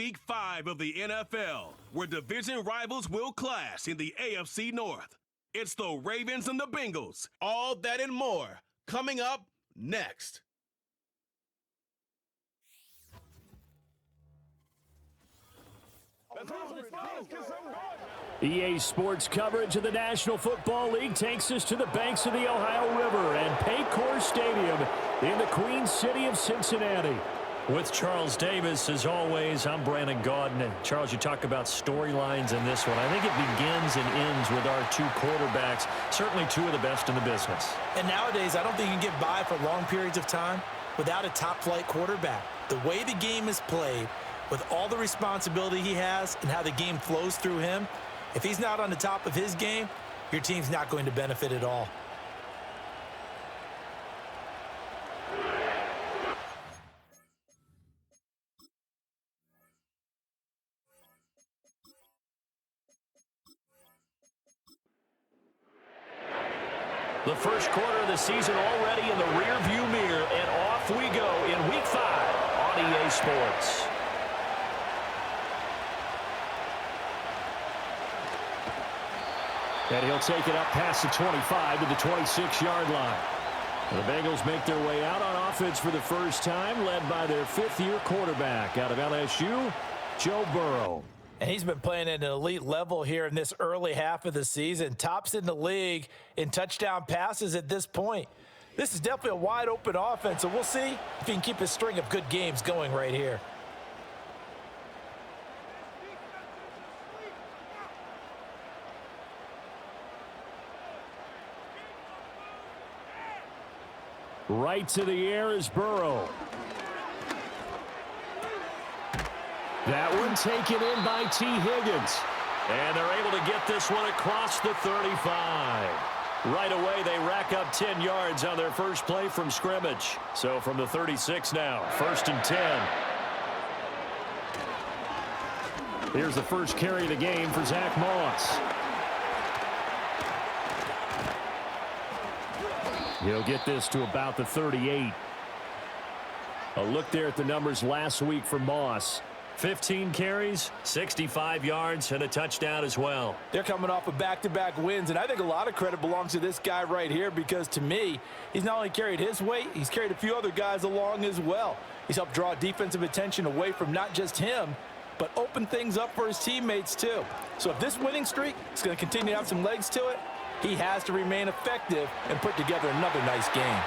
Week 5 of the NFL, where division rivals will clash in the AFC North. It's the Ravens and the Bengals. All that and more coming up next. EA Sports coverage of the National Football League takes us to the banks of the Ohio River and Paycor Stadium in the Queen City of Cincinnati. With Charles Davis, as always, I'm Brandon Gaudin. And Charles, you talk about storylines in this one. I think it begins and ends with our two quarterbacks, certainly two of the best in the business. And nowadays, I don't think you can get by for long periods of time without a top-flight quarterback. The way the game is played, with all the responsibility he has and how the game flows through him, if he's not on the top of his game, your team's not going to benefit at all. The first quarter of the season already in the rearview mirror, and off we go in Week 5 on EA Sports. And he'll take it up past the 25 to the 26-yard line. The Bengals make their way out on offense for the first time, led by their fifth-year quarterback out of LSU, Joe Burrow. And he's been playing at an elite level here in this early half of the season. Tops in the league in touchdown passes at this point. This is definitely a wide-open offense, so we'll see if he can keep his string of good games going right here. Right to the air is Burrow. That one taken in by T. Higgins. And they're able to get this one across the 35. Right away, they rack up 10 yards on their first play from scrimmage. So from the 36 now, 1st and 10. Here's the first carry of the game for Zach Moss. He'll get this to about the 38. A look there at the numbers last week for Moss. 15 carries, 65 yards, and a touchdown as well. They're coming off of back-to-back wins, and I think a lot of credit belongs to this guy right here because, to me, he's not only carried his weight, he's carried a few other guys along as well. He's helped draw defensive attention away from not just him, but open things up for his teammates too. So if this winning streak is going to continue to have some legs to it, he has to remain effective and put together another nice game.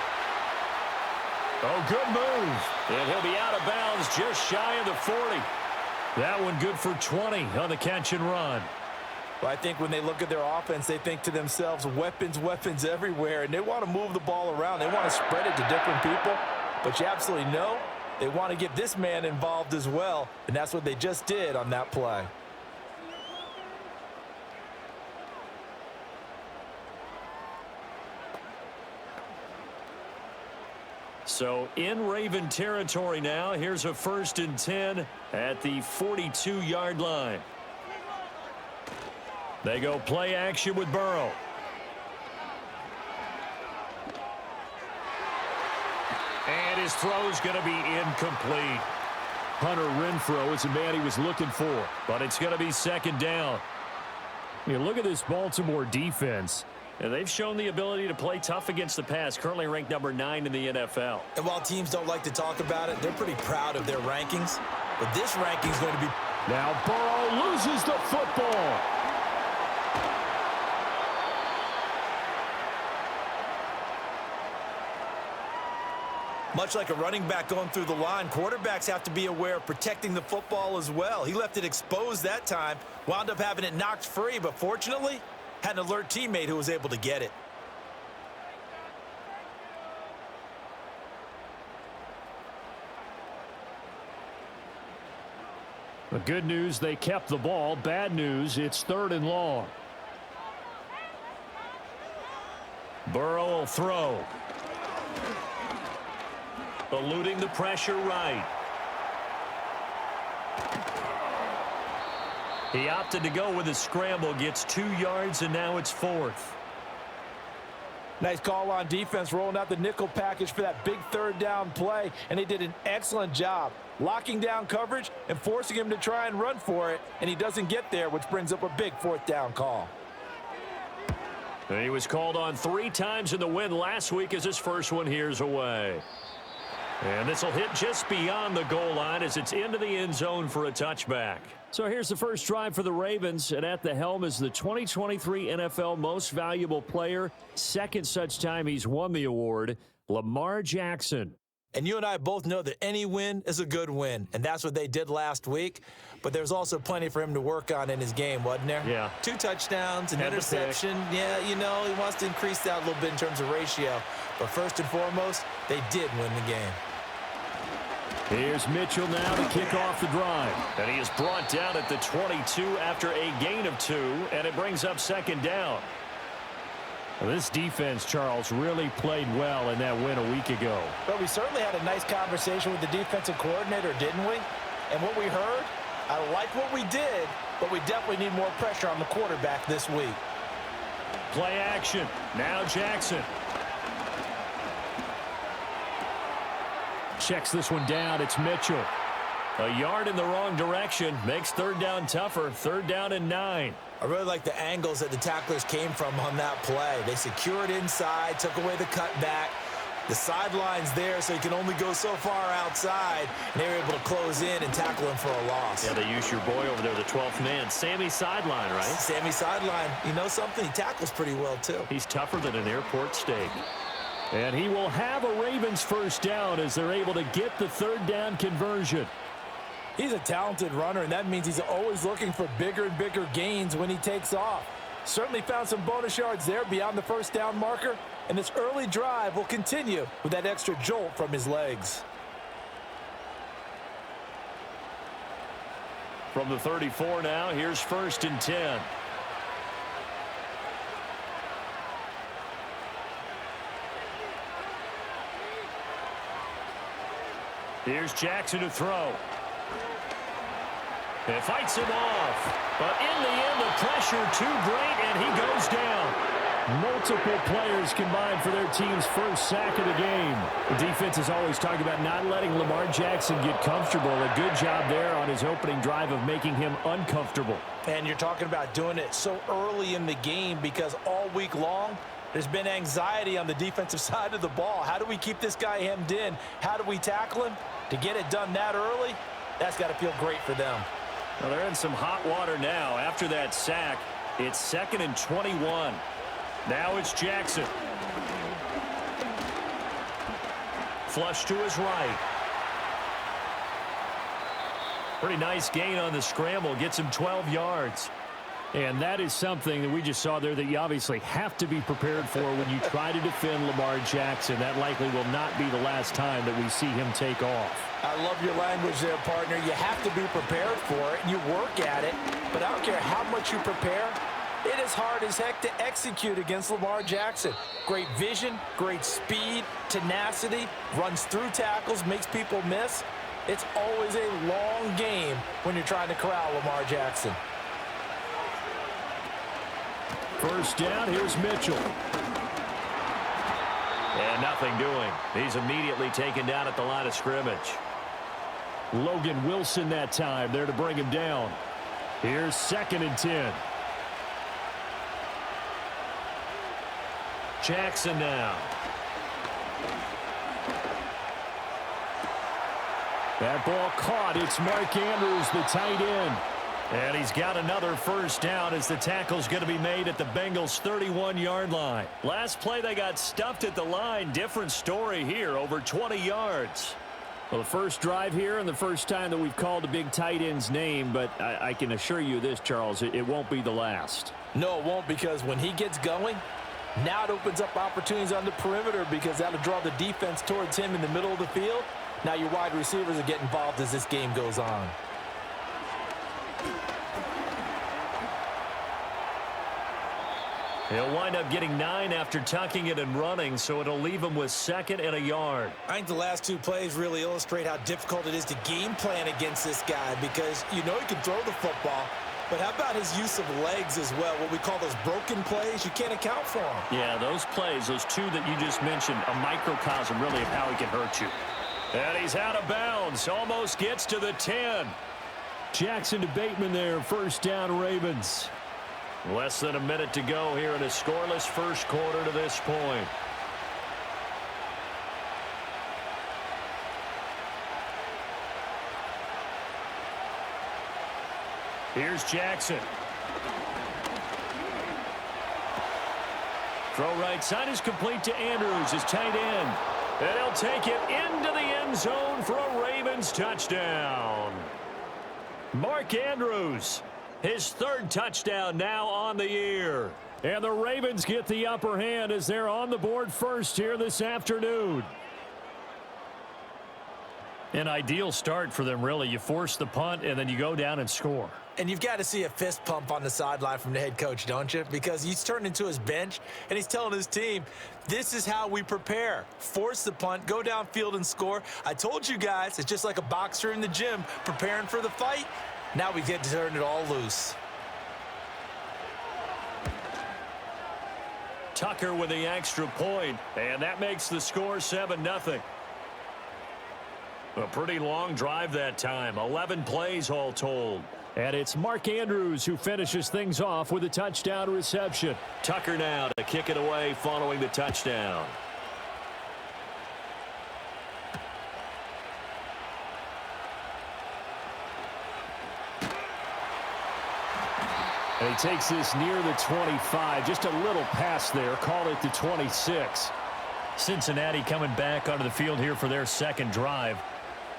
Oh, good move. And he'll be out of bounds just shy of the 40. That one good for 20 on the catch and run. Well, I think when they look at their offense, they think to themselves, weapons, weapons everywhere, and they want to move the ball around. They want to spread it to different people, but you absolutely know they want to get this man involved as well, and that's what they just did on that play. So in Raven territory now, here's a 1st and 10 at the 42-yard line. They go play action with Burrow. And his throw's going to be incomplete. Hunter Renfrow is the man he was looking for. But it's going to be 2nd down. You look at this Baltimore defense. And they've shown the ability to play tough against the pass, currently ranked number 9 in the NFL. And while teams don't like to talk about it, they're pretty proud of their rankings. But this ranking is going to be... Now Burrow loses the football. Much like a running back going through the line, quarterbacks have to be aware of protecting the football as well. He left it exposed that time, wound up having it knocked free, but fortunately, had an alert teammate who was able to get it. The good news, they kept the ball. Bad news, it's 3rd and long. Burrow will throw. Eluding the pressure right. He opted to go with a scramble, gets 2 yards, and now it's 4th. Nice call on defense, rolling out the nickel package for that big third down play, and they did an excellent job locking down coverage and forcing him to try and run for it, and he doesn't get there, which brings up a big fourth down call. He was called on 3 times in the win last week as his first one here's away. And this will hit just beyond the goal line as it's into the end zone for a touchback. So here's the first drive for the Ravens, and at the helm is the 2023 NFL Most Valuable Player. Second such time he's won the award, Lamar Jackson. And you and I both know that any win is a good win, and that's what they did last week. But there's also plenty for him to work on in his game, wasn't there? Yeah. 2 touchdowns, an interception. Yeah, you know, he wants to increase that a little bit in terms of ratio. But first and foremost, they did win the game. Here's Mitchell now to kick off the drive. And he is brought down at the 22 after a gain of 2, and it brings up second down. Well, this defense, Charles, really played well in that win a week ago. But we certainly had a nice conversation with the defensive coordinator, didn't we? And what we heard, I like what we did, but we definitely need more pressure on the quarterback this week. Play action. Now Jackson. Checks this one down. It's Mitchell. A yard in the wrong direction makes third down tougher. Third down and 9. I really like the angles that the tacklers came from on that play. They secured inside, took away the cutback. The sideline's there, so you can only go so far outside. And they were able to close in and tackle him for a loss. Yeah, they used your boy over there, the 12th man. Sammy Sideline, right? Sammy Sideline. You know something? He tackles pretty well, too. He's tougher than an airport steak. And he will have a Ravens first down as they're able to get the third down conversion. He's a talented runner, and that means he's always looking for bigger and bigger gains when he takes off. Certainly found some bonus yards there beyond the first down marker, and this early drive will continue with that extra jolt from his legs. From the 34 now, here's first and 10. Here's Jackson to throw. It fights him off. But in the end, the pressure too great, and he goes down. Multiple players combined for their team's first sack of the game. The defense is always talking about not letting Lamar Jackson get comfortable. A good job there on his opening drive of making him uncomfortable. And you're talking about doing it so early in the game because all week long, there's been anxiety on the defensive side of the ball. How do we keep this guy hemmed in? How do we tackle him? To get it done that early, that's got to feel great for them. Well, they're in some hot water now. After that sack, it's 2nd and 21. Now it's Jackson. Flush to his right. Pretty nice gain on the scramble. Gets him 12 yards. And that is something that we just saw there that you obviously have to be prepared for when you try to defend Lamar Jackson. That likely will not be the last time that we see him take off. I love your language there, partner. You have to be prepared for it, and you work at it. But I don't care how much you prepare, it is hard as heck to execute against Lamar Jackson. Great vision, great speed, tenacity, runs through tackles, makes people miss. It's always a long game when you're trying to corral Lamar Jackson. First down, here's Mitchell. And nothing doing. He's immediately taken down at the line of scrimmage. Logan Wilson that time there to bring him down. Here's 2nd and 10. Jackson now. That ball caught. It's Mark Andrews, the tight end. And he's got another first down as the tackle's going to be made at the Bengals' 31-yard line. Last play, they got stuffed at the line. Different story here, over 20 yards. Well, the first drive here and the first time that we've called a big tight end's name, but I can assure you this, Charles, it won't be the last. No, it won't, because when he gets going, now it opens up opportunities on the perimeter because that'll draw the defense towards him in the middle of the field. Now your wide receivers are getting involved as this game goes on. He'll wind up getting 9 after tucking it and running, so it'll leave him with 2nd and a yard. I think the last 2 plays really illustrate how difficult it is to game plan against this guy because you know he can throw the football, But how about his use of legs as well? What we call those broken plays, you can't account for them. Yeah, those plays, those two that you just mentioned, a microcosm really of how he can hurt you. And he's out of bounds. Almost gets to the 10. Jackson to Bateman there. First down, Ravens. Less than a minute to go here in a scoreless first quarter to this point. Here's Jackson. Throw right side is complete to Andrews, his tight end. And he'll take it into the end zone for a Ravens touchdown. Mark Andrews, his third touchdown now on the year. And the Ravens get the upper hand as they're on the board first here this afternoon. An ideal start for them, really. You force the punt, and then you go down and score. And you've got to see a fist pump on the sideline from the head coach, don't you? Because he's turned into his bench, and he's telling his team, this is how we prepare. Force the punt, go downfield and score. I told you guys, it's just like a boxer in the gym preparing for the fight. Now we get to turn it all loose. Tucker with the extra point, and that makes the score 7-0. A pretty long drive that time, 11 plays all told. And it's Mark Andrews who finishes things off with a touchdown reception. Tucker now to kick it away following the touchdown. And he takes this near the 25. Just a little pass there. Call it the 26. Cincinnati coming back onto the field here for their second drive.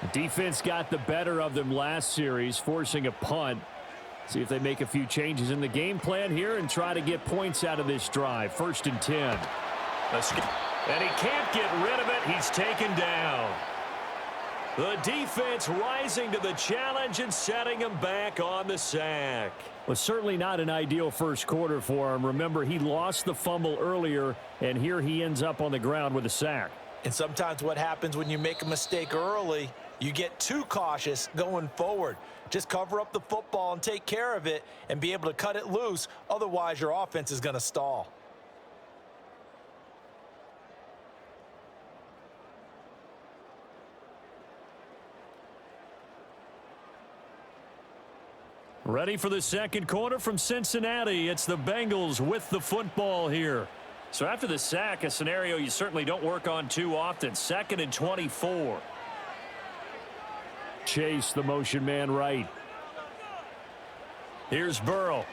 The defense got the better of them last series, forcing a punt. See if they make a few changes in the game plan here and try to get points out of this drive. 1st and 10. And he can't get rid of it. He's taken down. The defense rising to the challenge and setting him back on the sack. Well, certainly not an ideal first quarter for him. Remember, he lost the fumble earlier, and here he ends up on the ground with a sack. And sometimes what happens when you make a mistake early, you get too cautious going forward. Just cover up the football and take care of it and be able to cut it loose. Otherwise, your offense is going to stall. Ready for the second quarter from Cincinnati. It's the Bengals with the football here. So after the sack, a scenario you certainly don't work on too often. 2nd and 24. Chase, the motion man right. Here's Burrow.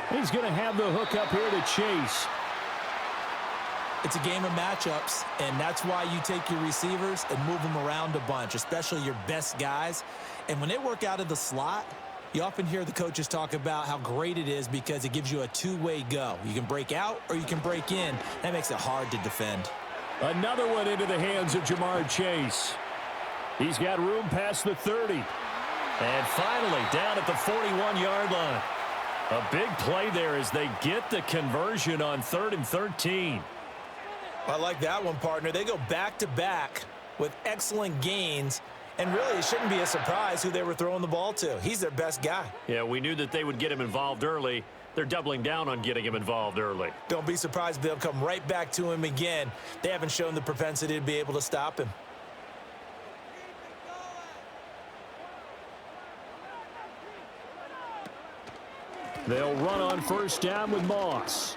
He's going to have the hook up here to Chase. It's a game of matchups, and that's why you take your receivers and move them around a bunch, especially your best guys. And when they work out of the slot, you often hear the coaches talk about how great it is because it gives you a two-way go. You can break out or you can break in. That makes it hard to defend. Another one into the hands of Jamar Chase. He's got room past the 30. And finally down at the 41-yard line. A big play there as they get the conversion on 3rd and 13. I like that one, partner. They go back-to-back with excellent gains. And really, it shouldn't be a surprise who they were throwing the ball to. He's their best guy. Yeah, we knew that they would get him involved early. They're doubling down on getting him involved early. Don't be surprised if they'll come right back to him again. They haven't shown the propensity to be able to stop him. They'll run on first down with Moss.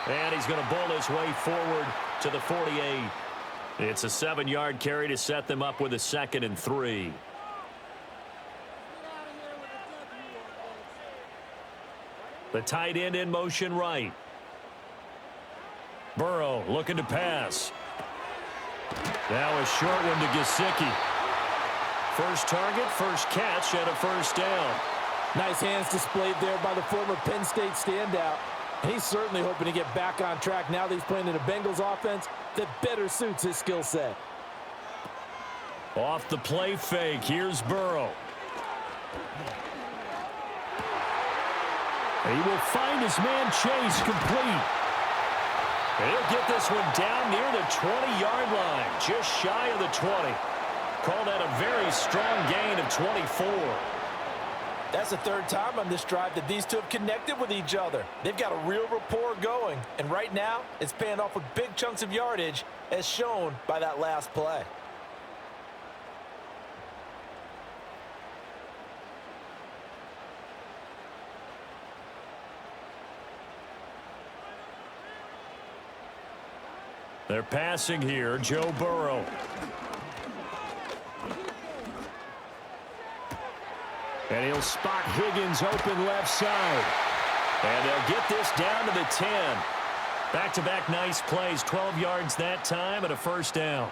And he's going to bowl his way forward to the 48. It's a 7-yard carry to set them up with a 2nd and 3. The tight end in motion right. Burrow looking to pass. Now a short one to Gesicki. First target, first catch, and a first down. Nice hands displayed there by the former Penn State standout. And he's certainly hoping to get back on track now that he's playing in a Bengals offense that better suits his skill set. Off the play fake, here's Burrow. He will find his man Chase complete. He'll get this one down near the 20-yard line, just shy of the 20. Call that a very strong gain of 24. That's the third time on this drive that these two have connected with each other. They've got a real rapport going, and right now it's paying off with big chunks of yardage as shown by that last play. They're passing here, Joe Burrow. And he'll spot Higgins open left side. And they'll get this down to the 10. Back-to-back nice plays, 12 yards that time and a first down.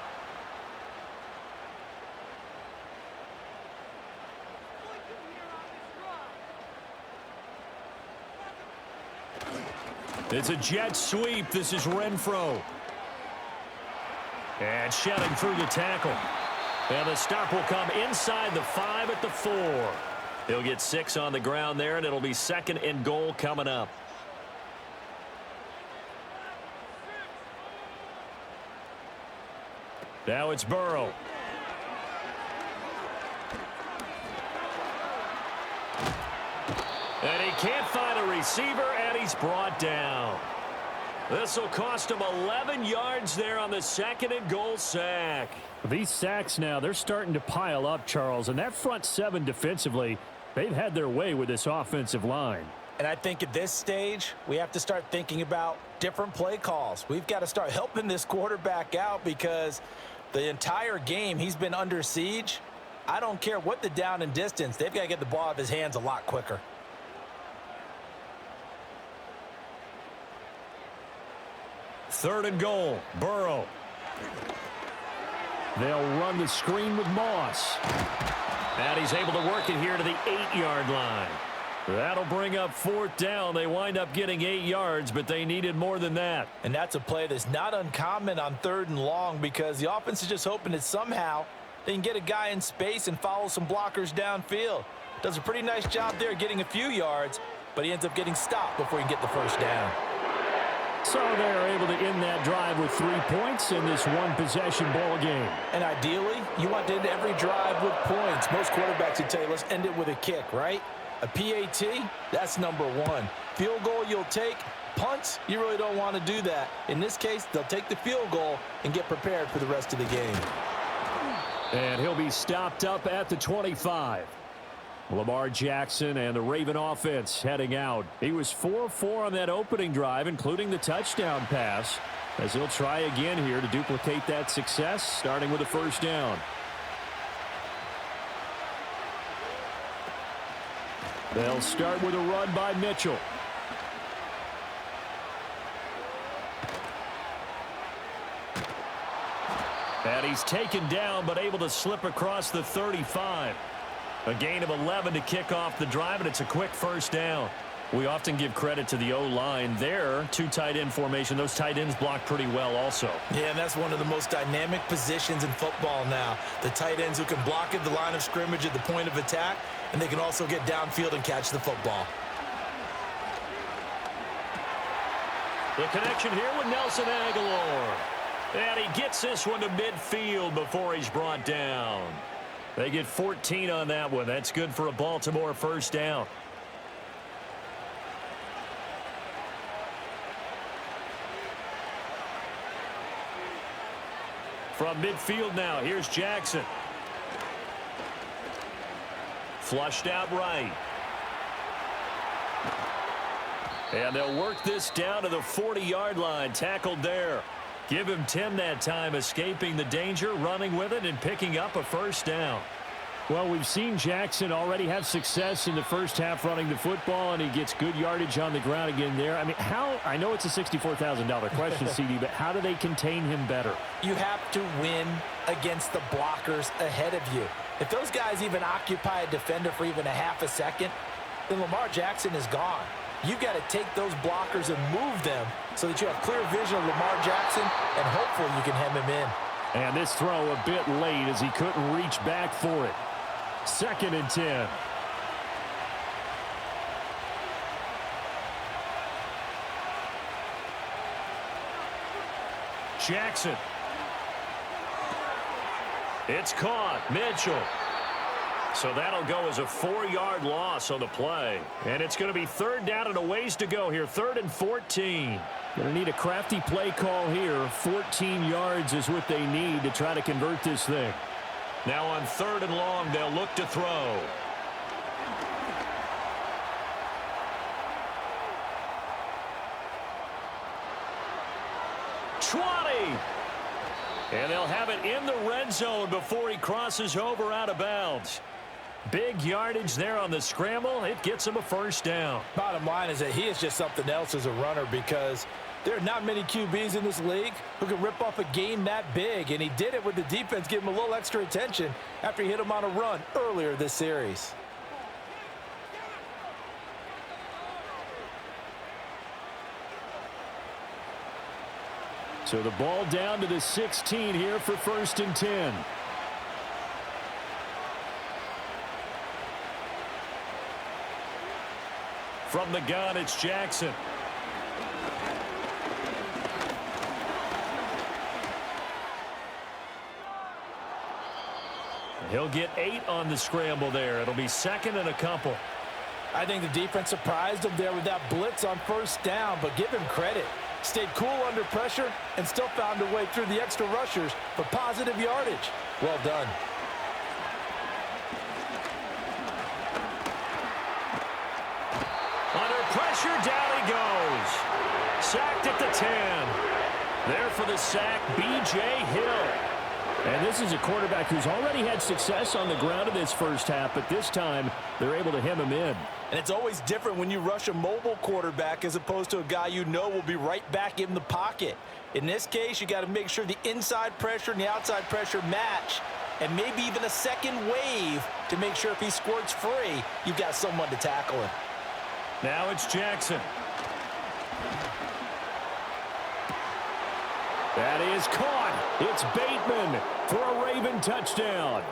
It's a jet sweep. This is Renfro. And shedding through the tackle. And the stop will come inside the 5 at the 4. He'll get 6 on the ground there, and it'll be 2nd and goal coming up. Now it's Burrow. And he can't find a receiver, and he's brought down. This will cost him 11 yards there on the 2nd and goal sack. These sacks now, they're starting to pile up, Charles. And that front 7 defensively, they've had their way with this offensive line. And I think at this stage, we have to start thinking about different play calls. We've got to start helping this quarterback out because the entire game he's been under siege. I don't care what the down and distance. They've got to get the ball out of his hands a lot quicker. Third and goal, Burrow. They'll run the screen with Moss. And he's able to work it here to the 8-yard line. That'll bring up 4th down. They wind up getting 8 yards, but they needed more than that. And that's a play that's not uncommon on 3rd and long because the offense is just hoping that somehow they can get a guy in space and follow some blockers downfield. Does a pretty nice job there getting a few yards, but he ends up getting stopped before he can get the first down. So they're able to end that drive with 3 points in this one-possession ball game. And ideally, you want to end every drive with points. Most quarterbacks would tell you, let's end it with a kick, right? A PAT, that's number 1. Field goal you'll take. Punts, you really don't want to do that. In this case, they'll take the field goal and get prepared for the rest of the game. And he'll be stopped up at the 25. Lamar Jackson and the Raven offense heading out. He was 4-4 on that opening drive, including the touchdown pass, as he'll try again here to duplicate that success, starting with a first down. They'll start with a run by Mitchell. And he's taken down, but able to slip across the 35. A gain of 11 to kick off the drive, and it's a quick first down. We often give credit to the O-line there. 2 tight end formation. Those tight ends block pretty well also. Yeah, and that's one of the most dynamic positions in football now. The tight ends who can block at the line of scrimmage at the point of attack, and they can also get downfield and catch the football. The connection here with Nelson Aguilar. And he gets this one to midfield before he's brought down. They get 14 on that one. That's good for a Baltimore first down. From midfield now, here's Jackson. Flushed out right. And they'll work this down to the 40-yard line. Tackled there. Give him 10 that time, escaping the danger, running with it, and picking up a first down. Well, we've seen Jackson already have success in the first half running the football, and he gets good yardage on the ground again there. I mean, I know it's a $64,000 question, CD, but how do they contain him better? You have to win against the blockers ahead of you. If those guys even occupy a defender for even a half a second, then Lamar Jackson is gone. You've got to take those blockers and move them so that you have clear vision of Lamar Jackson, and hopefully you can hem him in. And this throw a bit late as he couldn't reach back for it. 2nd and 10. Jackson. It's caught. Mitchell. So that'll go as a 4-yard loss on the play. And it's going to be 3rd down and a ways to go here. 3rd and 14. Going to need a crafty play call here. 14 yards is what they need to try to convert this thing. Now on 3rd and long, they'll look to throw. And they'll have it in the red zone before he crosses over out of bounds. Big yardage there on the scramble. It gets him a 1st down. Bottom line is that he is just something else as a runner because there are not many QBs in this league who can rip off a game that big, and he did it with the defense giving him a little extra attention after he hit him on a run earlier this series. So the ball down to the 16 here for 1st and 10. From the gun, it's Jackson. He'll get 8 on the scramble there. It'll be 2nd and a couple. I think the defense surprised him there with that blitz on 1st down, but give him credit. Stayed cool under pressure and still found a way through the extra rushers for positive yardage. Well done. Under pressure, down he goes. Sacked at the 10. There for the sack, B.J. Hill. And this is a quarterback who's already had success on the ground in this 1st half, but this time they're able to hem him in. And it's always different when you rush a mobile quarterback as opposed to a guy you know will be right back in the pocket. In this case, you got to make sure the inside pressure and the outside pressure match, and maybe even a second wave to make sure if he squirts free, you've got someone to tackle him. Now it's Jackson. That is caught. It's Bateman for a Raven touchdown.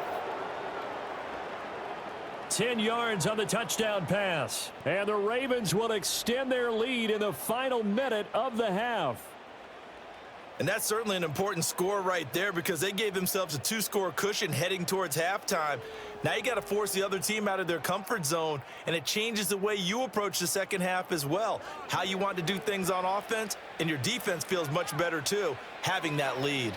10 yards on the touchdown pass. And the Ravens will extend their lead in the final minute of the half. And that's certainly an important score right there because they gave themselves a 2-score cushion heading towards halftime. Now you got to force the other team out of their comfort zone, and it changes the way you approach the second half as well. How you want to do things on offense, and your defense feels much better too, having that lead.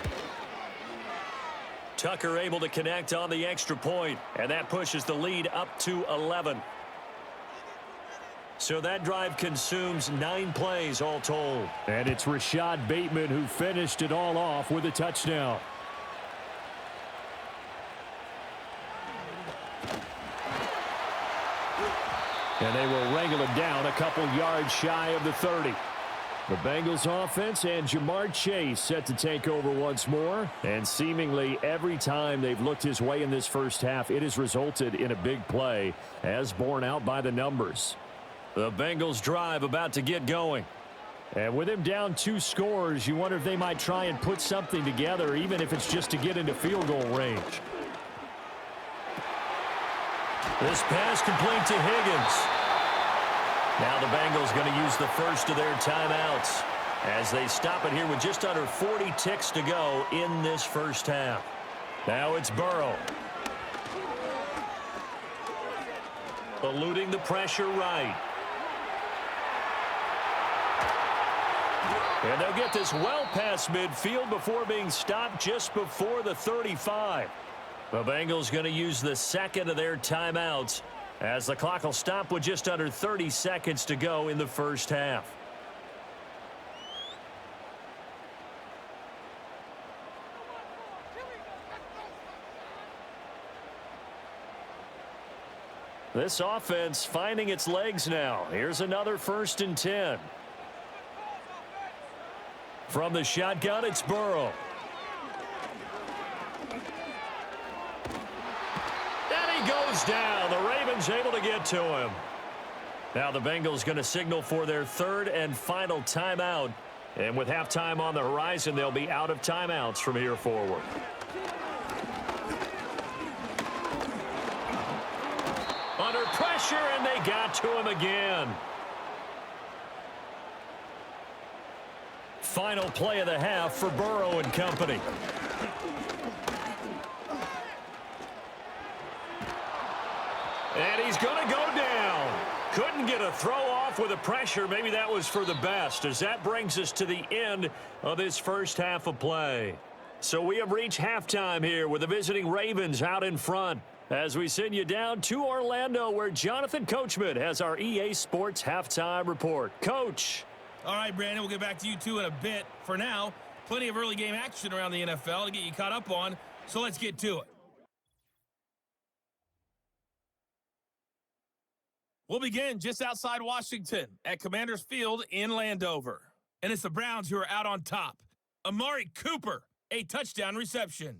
Tucker able to connect on the extra point, and that pushes the lead up to 11. So that drive consumes 9 plays all told. And it's Rashad Bateman who finished it all off with a touchdown. And they will wrangle him down a couple yards shy of the 30. The Bengals offense and Jamar Chase set to take over once more. And seemingly every time they've looked his way in this 1st half, it has resulted in a big play, as borne out by the numbers. The Bengals drive about to get going. And with him down 2 scores, you wonder if they might try and put something together, even if it's just to get into field goal range. This pass complete to Higgins. Now the Bengals going to use the first of their timeouts as they stop it here with just under 40 ticks to go in this 1st half. Now it's Burrow. Eluding the pressure right. And they'll get this well past midfield before being stopped just before the 35. The Bengals going to use the 2nd of their timeouts as the clock will stop with just under 30 seconds to go in the 1st half. This offense finding its legs now. Here's another 1st and 10. From the shotgun, it's Burrow. And he goes down. The Ravens able to get to him. Now the Bengals going to signal for their 3rd and final timeout. And with halftime on the horizon, they'll be out of timeouts from here forward. Under pressure, and they got to him again. Final play of the half for Burrow and company. And he's going to go down. Couldn't get a throw off with the pressure. Maybe that was for the best, as that brings us to the end of this first half of play. So we have reached halftime here with the visiting Ravens out in front, as we send you down to Orlando, where Jonathan Coachman has our EA Sports halftime report. Coach. All right, Brandon, we'll get back to you two in a bit. For now, plenty of early game action around the NFL to get you caught up on, so let's get to it. We'll begin just outside Washington at Commanders Field in Landover. And it's the Browns who are out on top. Amari Cooper, a touchdown reception.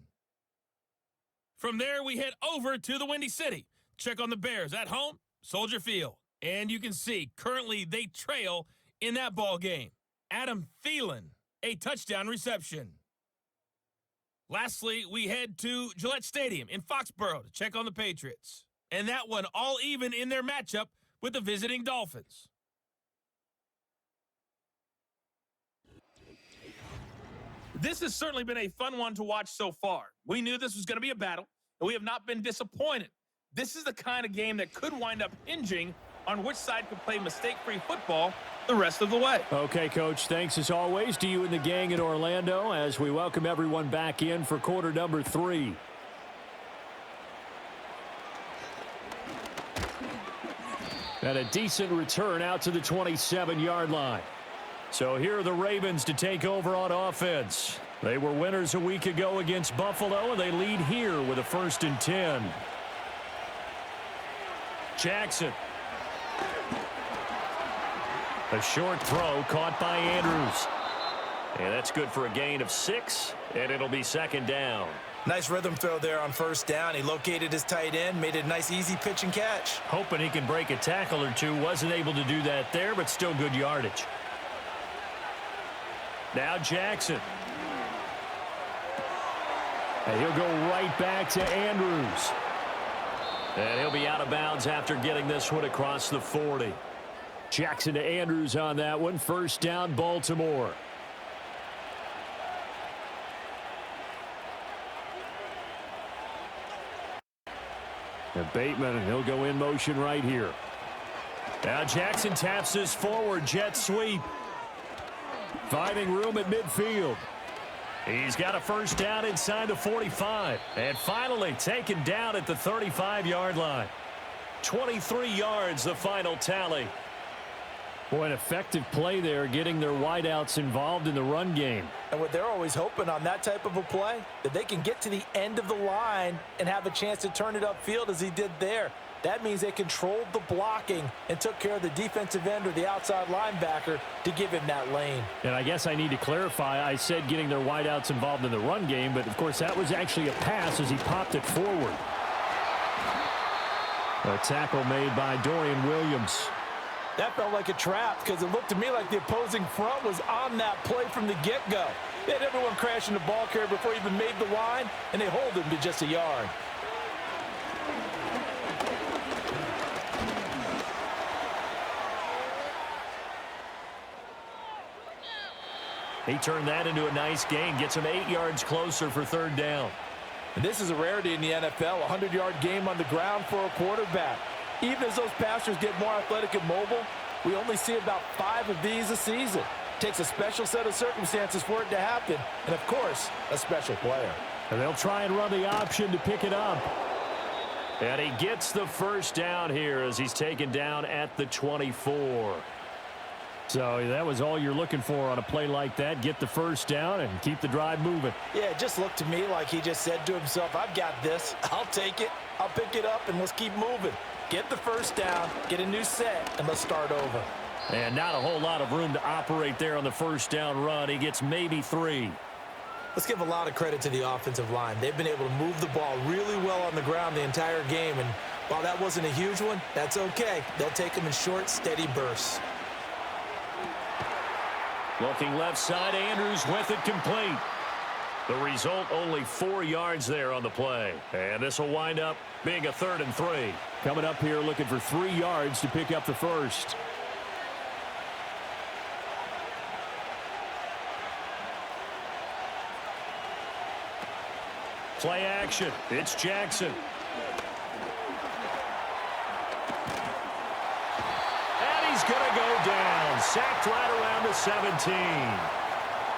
From there, we head over to the Windy City. Check on the Bears at home, Soldier Field. And you can see, currently they trail in that ball game. Adam Thielen, a touchdown reception. Lastly, we head to Gillette Stadium in Foxborough to check on the Patriots. And that one all even in their matchup with the visiting Dolphins. This has certainly been a fun one to watch so far. We knew this was going to be a battle, and we have not been disappointed. This is the kind of game that could wind up hinging on which side could play mistake-free football the rest of the way. Okay, Coach, thanks as always to you and the gang in Orlando as we welcome everyone back in for quarter number 3. And a decent return out to the 27-yard line. So here are the Ravens to take over on offense. They were winners a week ago against Buffalo, and they lead here with a 1st and 10. Jackson. A short throw caught by Andrews. And that's good for a gain of 6, and it'll be 2nd down. Nice rhythm throw there on 1st down. He located his tight end, made it a nice easy pitch and catch. Hoping he can break a tackle or two. Wasn't able to do that there, but still good yardage. Now Jackson. And he'll go right back to Andrews. And he'll be out of bounds after getting this one across the 40. Jackson to Andrews on that one. 1st down, Baltimore. And Bateman, and he'll go in motion right here. Now Jackson taps this forward, jet sweep. Finding room at midfield. He's got a 1st down inside the 45. And finally taken down at the 35-yard line. 23 yards, the final tally. Boy, an effective play there, getting their wideouts involved in the run game. And what they're always hoping on that type of a play, that they can get to the end of the line and have a chance to turn it upfield as he did there. That means they controlled the blocking and took care of the defensive end or the outside linebacker to give him that lane. And I guess I need to clarify, I said getting their wideouts involved in the run game, but of course that was actually a pass as he popped it forward. A tackle made by Dorian Williams. That felt like a trap because it looked to me like the opposing front was on that play from the get-go. They had everyone crashing the ball carrier before he even made the line, and they hold him to just a yard. He turned that into a nice gain, gets him 8 yards closer for 3rd down. And this is a rarity in the NFL, a 100-yard game on the ground for a quarterback. Even as those passers get more athletic and mobile, we only see about 5 of these a season. It takes a special set of circumstances for it to happen, and of course, a special player. And they'll try and run the option to pick it up. And he gets the 1st down here as he's taken down at the 24. So that was all you're looking for on a play like that. Get the 1st down and keep the drive moving. Yeah, it just looked to me like he just said to himself, I've got this. I'll take it. I'll pick it up, and let's keep moving. Get the 1st down, get a new set, and let's start over. And not a whole lot of room to operate there on the 1st down run. He gets maybe 3. Let's give a lot of credit to the offensive line. They've been able to move the ball really well on the ground the entire game, and while that wasn't a huge one, that's okay. They'll take them in short, steady bursts. Looking left side, Andrews with it complete. The result, only 4 yards there on the play. And this will wind up being a 3rd and 3. Coming up here looking for 3 yards to pick up the 1st. Play action. It's Jackson. going to go down. Sacked right around the 17.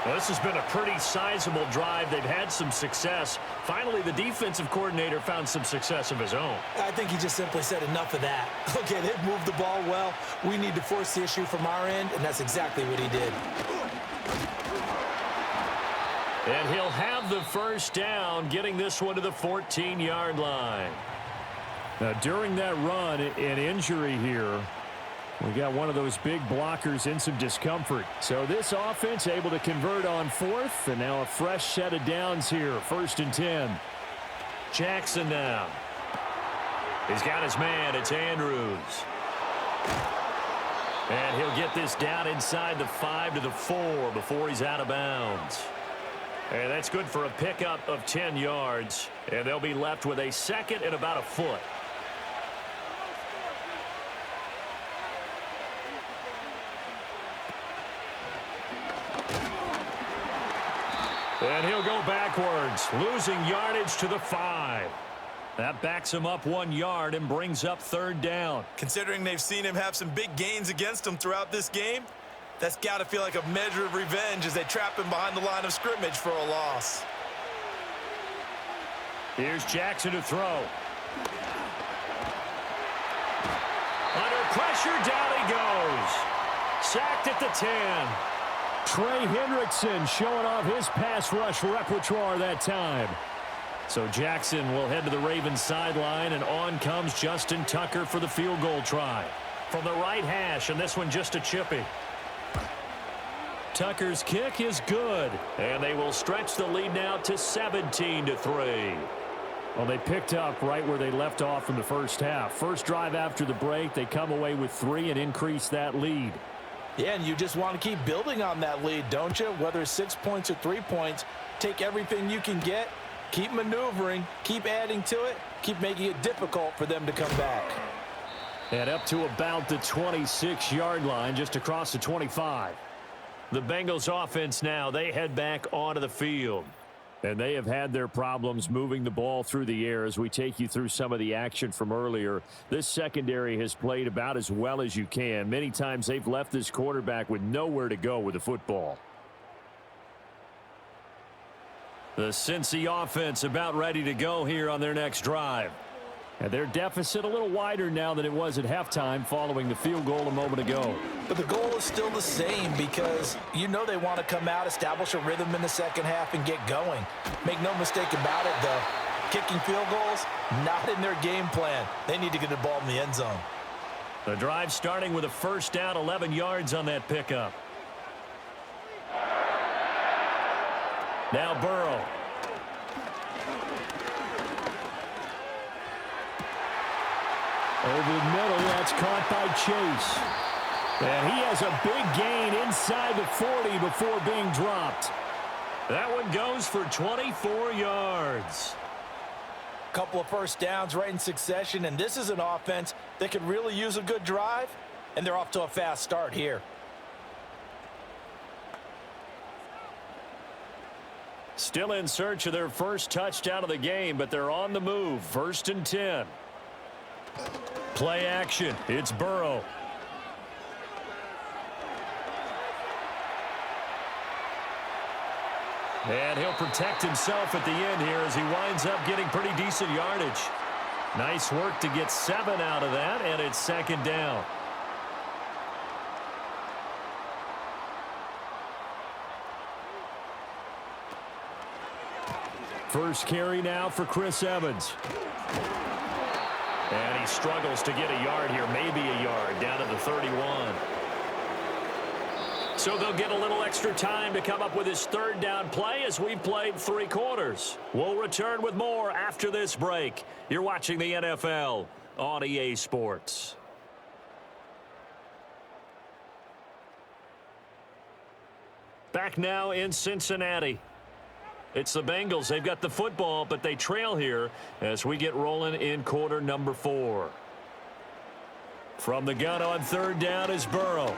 Well, this has been a pretty sizable drive. They've had some success. Finally, the defensive coordinator found some success of his own. I think he just simply said enough of that. Okay, they've moved the ball well. We need to force the issue from our end, and that's exactly what he did. And he'll have the first down, getting this one to the 14-yard line. Now, during that run, an injury here. We got one of those big blockers in some discomfort. So this offense able to convert on fourth, and now a fresh set of downs here. 1st and 10. Jackson now. He's got his man. It's Andrews. And he'll get this down inside the 5 to the 4 before he's out of bounds. And that's good for a pickup of 10 yards. And they'll be left with a second and about a foot. And he'll go backwards, losing yardage to the 5. That backs him up 1 yard and brings up 3rd down. Considering they've seen him have some big gains against them throughout this game, that's got to feel like a measure of revenge as they trap him behind the line of scrimmage for a loss. Here's Jackson to throw. Under pressure, down he goes. Sacked at the 10. Trey Hendrickson showing off his pass rush repertoire that time. So Jackson will head to the Ravens sideline, and on comes Justin Tucker for the field goal try. From the right hash, and this one just a chippy. Tucker's kick is good. And they will stretch the lead now to 17-3. Well, they picked up right where they left off in the first half. First drive after the break, they come away with 3 and increase that lead. Yeah, and you just want to keep building on that lead, don't you? Whether it's 6 points or 3 points, take everything you can get, keep maneuvering, keep adding to it, keep making it difficult for them to come back. And up to about the 26-yard line, just across the 25. The Bengals offense now, they head back onto the field. And they have had their problems moving the ball through the air as we take you through some of the action from earlier. This secondary has played about as well as you can. Many times they've left this quarterback with nowhere to go with the football. The Cincy offense about ready to go here on their next drive. And their deficit a little wider now than it was at halftime following the field goal a moment ago. But the goal is still the same because you know they want to come out, establish a rhythm in the second half, and get going. Make no mistake about it, though. Kicking field goals, not in their game plan. They need to get the ball in the end zone. The drive starting with a first down, 11 yards on that pickup. Now Burrow. Over the middle, that's caught by Chase. And he has a big gain inside the 40 before being dropped. That one goes for 24 yards. Couple of first downs right in succession, and this is an offense that could really use a good drive, and they're off to a fast start here. Still in search of their first touchdown of the game, but they're on the move. 1st and 10. Play action. It's Burrow. And he'll protect himself at the end here as he winds up getting pretty decent yardage. Nice work to get 7 out of that, and it's 2nd down. First carry now for Chris Evans. And he struggles to get a yard here, maybe a yard, down to the 31. So they'll get a little extra time to come up with his 3rd down play as we've played 3 quarters. We'll return with more after this break. You're watching the NFL on EA Sports. Back now in Cincinnati. It's the Bengals. They've got the football, but they trail here as we get rolling in quarter number 4. From the gun on 3rd down is Burrow.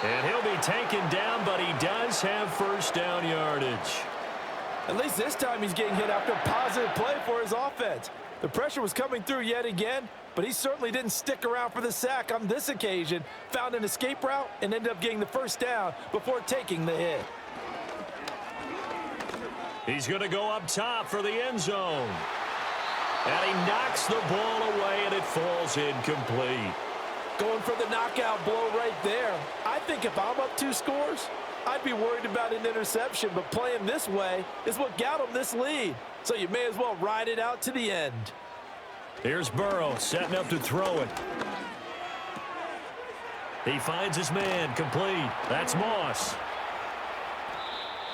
And he'll be taken down, but he does have first down yardage. At least this time he's getting hit after a positive play for his offense. The pressure was coming through yet again, but he certainly didn't stick around for the sack on this occasion. Found an escape route and ended up getting the first down before taking the hit. He's going to go up top for the end zone. And he knocks the ball away, and it falls incomplete. Going for the knockout blow right there. I think if I'm up 2 scores, I'd be worried about an interception, but playing this way is what got him this lead. So you may as well ride it out to the end. Here's Burrow setting up to throw it. He finds his man, complete. That's Moss.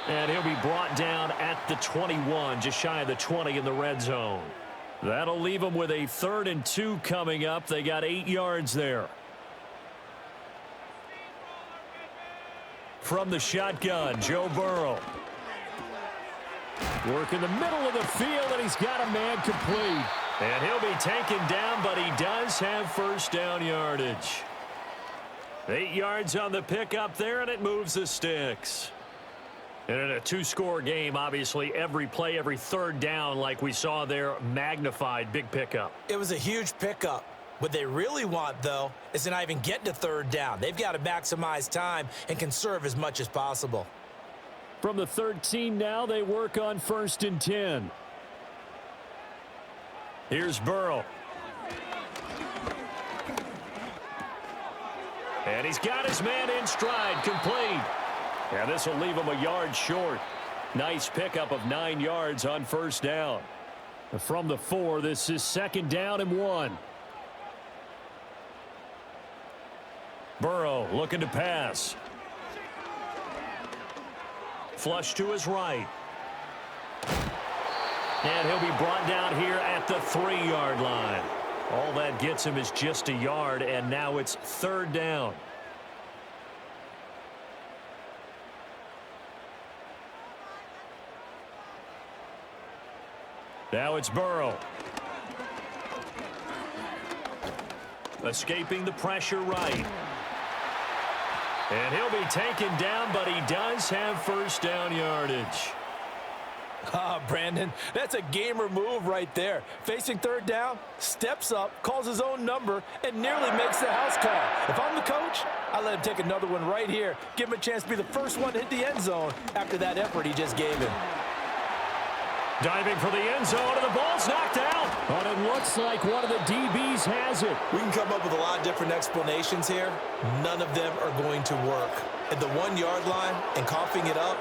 And he'll be brought down at the 21, just shy of the 20 in the red zone. That'll leave them with a 3rd and 2 coming up. They got 8 yards there. From the shotgun, Joe Burrow. Work in the middle of the field, and he's got a man complete. And he'll be taken down, but he does have first down yardage. 8 yards on the pickup there, and it moves the sticks. And in a 2-score game, obviously, every play, every 3rd down, like we saw there, magnified, big pickup. It was a huge pickup. What they really want, though, is to not even get to 3rd down. They've got to maximize time and conserve as much as possible. From the 13 now, they work on 1st and 10. Here's Burrow. And he's got his man in stride, complete. And this will leave him a yard short. Nice pickup of 9 yards on 1st down. From the 4, this is 2nd down and 1. Burrow looking to pass. Flush to his right. And he'll be brought down here at the 3-yard line. All that gets him is just a yard, and now it's 3rd down. Now it's Burrow. Escaping the pressure right. And he'll be taken down, but he does have first down yardage. Brandon, that's a gamer move right there. Facing 3rd down, steps up, calls his own number, and nearly makes the house call. If I'm the coach, I let him take another one right here. Give him a chance to be the first one to hit the end zone after that effort he just gave him. Diving for the end zone, and the ball's knocked out. But it looks like one of the DBs has it. We can come up with a lot of different explanations here. None of them are going to work. At the 1-yard line and coughing it up,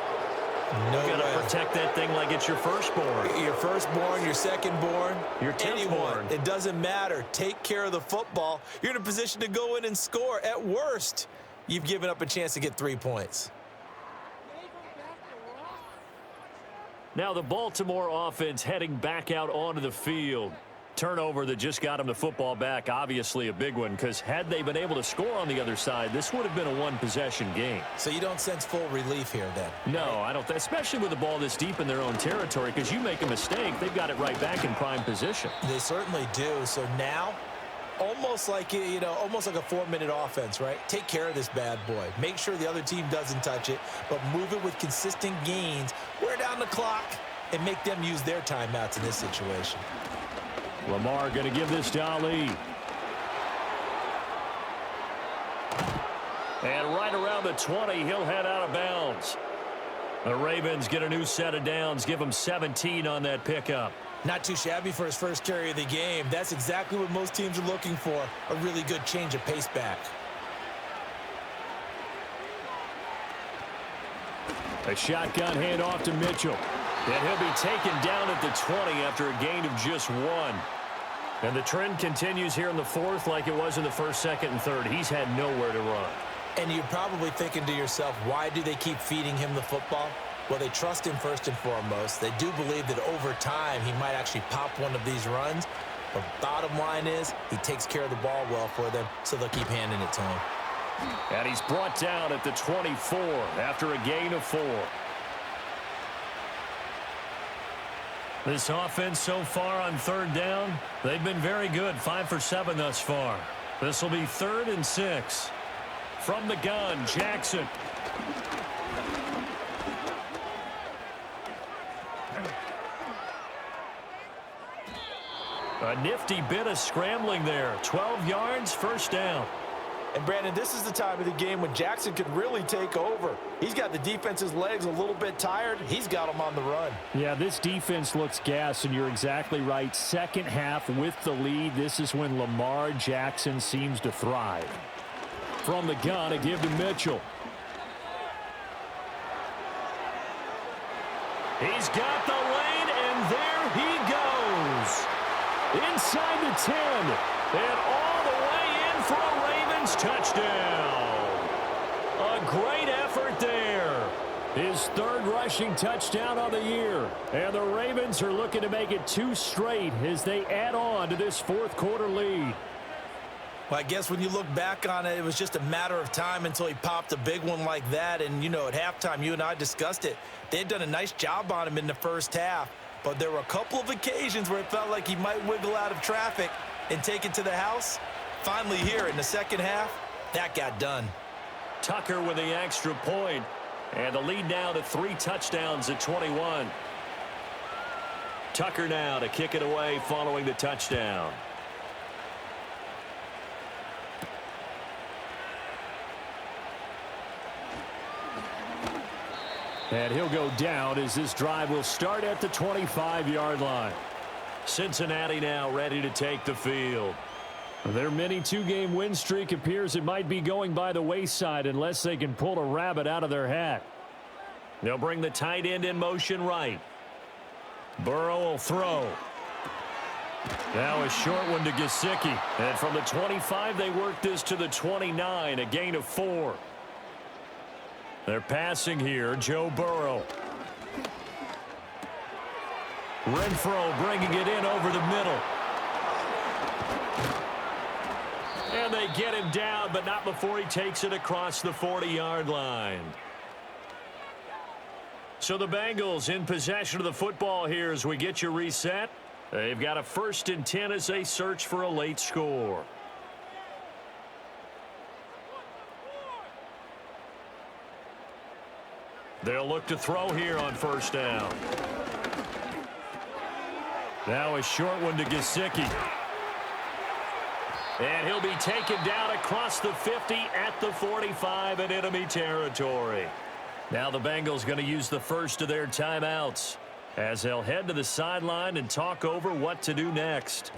no way. You got to protect that thing like it's your firstborn. Your firstborn, your secondborn, your 10th born. It doesn't matter. Take care of the football. You're in a position to go in and score. At worst, you've given up a chance to get 3 points. Now the Baltimore offense heading back out onto the field. Turnover that just got him the football back, obviously a big one, because had they been able to score on the other side, this would have been a 1-possession game. So you don't sense full relief here then? No, right? I don't, especially with the ball this deep in their own territory, because you make a mistake, they've got it right back in prime position. They certainly do. So now, almost like a 4-minute offense, right? Take care of this bad boy. Make sure the other team doesn't touch it, but move it with consistent gains. Wear down the clock and make them use their timeouts in this situation. Lamar going to give this to Ali. And right around the 20, he'll head out of bounds. The Ravens get a new set of downs, give him 17 on that pickup. Not too shabby for his first carry of the game. That's exactly what most teams are looking for, a really good change of pace back. A shotgun handoff to Mitchell. And he'll be taken down at the 20 after a gain of just 1. And the trend continues here in the 4th like it was in the 1st, 2nd, and 3rd. He's had nowhere to run. And you're probably thinking to yourself, why do they keep feeding him the football? Well, they trust him first and foremost. They do believe that over time he might actually pop one of these runs. But bottom line is he takes care of the ball well for them, so they'll keep handing it to him. And he's brought down at the 24 after a gain of 4. This offense so far on 3rd down, they've been very good. 5 for 7 thus far. This will be 3rd and 6. From the gun, Jackson. A nifty bit of scrambling there. 12 yards, first down. And, Brandon, this is the time of the game when Jackson could really take over. He's got the defense's legs a little bit tired. He's got them on the run. Yeah, this defense looks gassed, and you're exactly right. Second half with the lead, this is when Lamar Jackson seems to thrive. From the gun, a give to Mitchell. He's got the lane, and there he goes. Inside the 10, and all the way in for a Ravens touchdown. A great effort there. His third rushing touchdown on the year. And the Ravens are looking to make it 2 straight as they add on to this fourth quarter lead. Well, I guess when you look back on it, it was just a matter of time until he popped a big one like that. And, you know, at halftime, you and I discussed it. They had done a nice job on him in the first half. But there were a couple of occasions where it felt like he might wiggle out of traffic and take it to the house. Finally here in the second half, that got done. Tucker with the extra point. And the lead now to 3 touchdowns at 21. Tucker now to kick it away following the touchdown. And he'll go down as this drive will start at the 25-yard line. Cincinnati now ready to take the field. Their mini 2-game win streak appears it might be going by the wayside unless they can pull a rabbit out of their hat. They'll bring the tight end in motion right. Burrow will throw. Now a short one to Gesicki. And from the 25, they work this to the 29, a gain of 4. They're passing here, Joe Burrow. Renfro bringing it in over the middle. And they get him down, but not before he takes it across the 40-yard line. So the Bengals in possession of the football here as we get you reset. They've got a 1st and 10 as they search for a late score. They'll look to throw here on 1st down. Now a short one to Gesicki. And he'll be taken down across the 50 at the 45 in enemy territory. Now the Bengals going to use the first of their timeouts as they'll head to the sideline and talk over what to do next.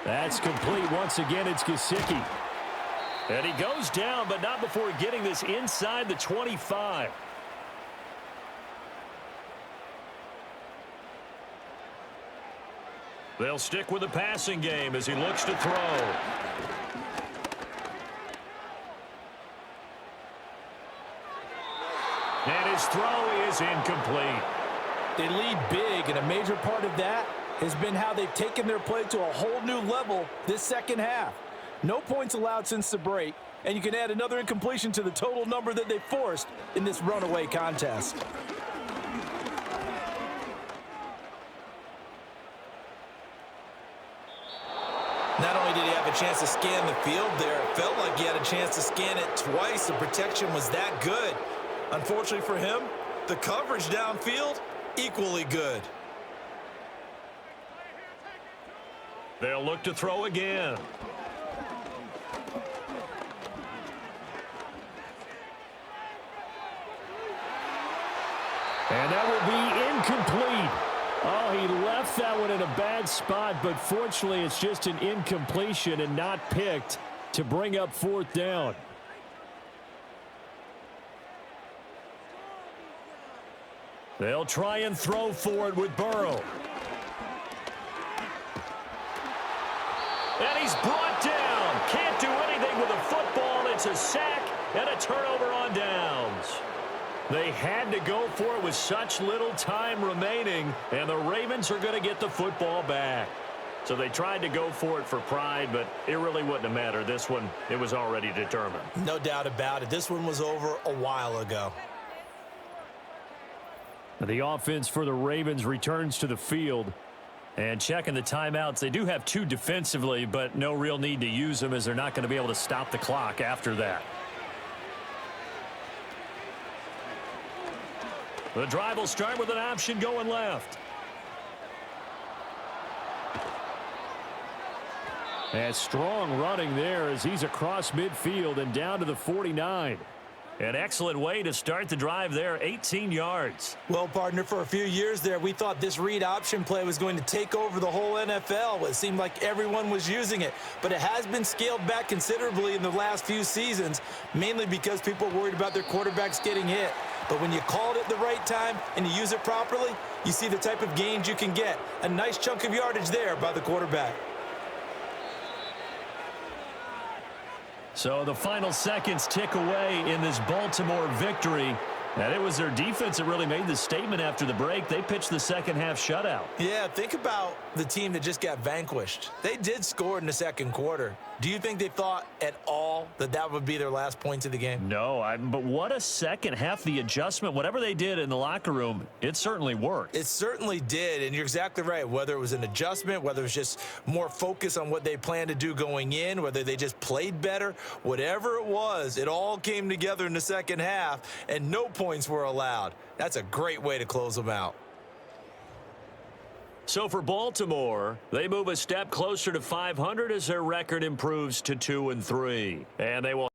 That's complete. Once again, it's Gesicki. And he goes down, but not before getting this inside the 25. They'll stick with the passing game as he looks to throw. And his throw is incomplete. They lead big, and a major part of that has been how they've taken their play to a whole new level this second half. No points allowed since the break, and you can add another incompletion to the total number that they forced in this runaway contest. Not only did he have a chance to scan the field there, it felt like he had a chance to scan it twice. The protection was that good. Unfortunately for him, the coverage downfield, equally good. They'll look to throw again. And that will be incomplete. Oh, he left that one in a bad spot, but fortunately it's just an incompletion and not picked to bring up 4th down. They'll try and throw for it with Burrow. And he's brought down. Can't do anything with the football. It's a sack and a turnover on downs. They had to go for it with such little time remaining, and the Ravens are going to get the football back. So they tried to go for it for pride, but it really wouldn't have mattered. This one, it was already determined. No doubt about it. This one was over a while ago. The offense for the Ravens returns to the field. And checking the timeouts, they do have 2 defensively, but no real need to use them as they're not going to be able to stop the clock after that. The drive will start with an option going left. And strong running there as he's across midfield and down to the 49. An excellent way to start the drive there, 18 yards. Well, partner, for a few years there, we thought this read option play was going to take over the whole NFL. It seemed like everyone was using it, but it has been scaled back considerably in the last few seasons, mainly because people are worried about their quarterbacks getting hit. But when you call it at the right time and you use it properly, you see the type of gains you can get. A nice chunk of yardage there by the quarterback. So the final seconds tick away in this Baltimore victory. And it was their defense that really made the statement after the break. They pitched the second half shutout. Yeah, think about the team that just got vanquished. They did score in the second quarter. Do you think they thought at all that that would be their last points of the game? No, but what a second half. The adjustment, whatever they did in the locker room, it certainly worked. It certainly did, and you're exactly right. Whether it was an adjustment, whether it was just more focus on what they planned to do going in, whether they just played better, whatever it was, it all came together in the second half, and no points were allowed. That's a great way to close them out. So for Baltimore, they move a step closer to 500 as their record improves to 2-3. And they will